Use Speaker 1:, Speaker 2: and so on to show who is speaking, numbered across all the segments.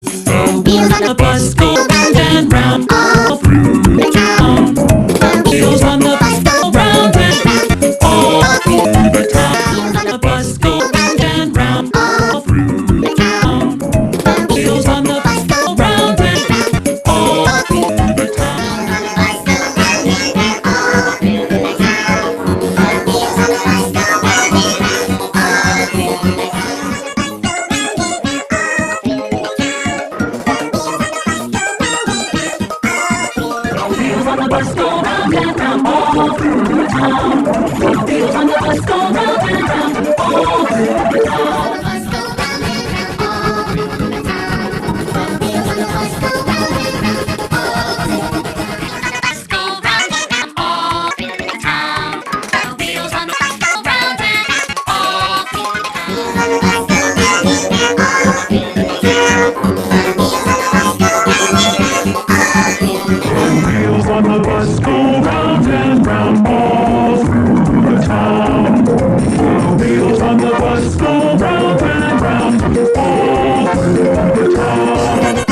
Speaker 1: The wheels on the bus go round and round all through the town. The wheels on the bus go round and round all through the town. The bus go round and round all through the town. The wheels on the bus go round and round all through the town. Wheels on the bus go round and round all through the town. The wheels on the bus go round and round all through the town. Wheels on the bus go round and round all through the town. The wheels on the bus go round and round all through the town.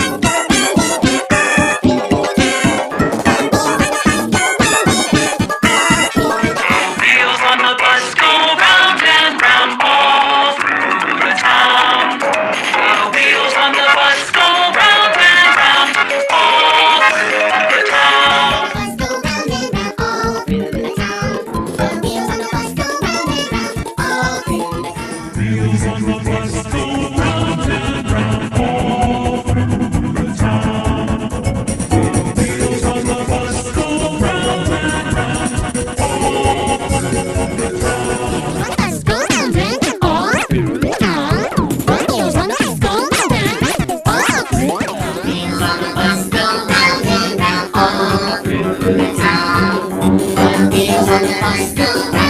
Speaker 1: Wheels on the bus go round and round all through the town. The wheels on the bus go round and round all through the town. Wheels on the bus go round and round all through the town. Wheels on the bus go round and round all through the town.
Speaker 2: Wheels on the bus go round.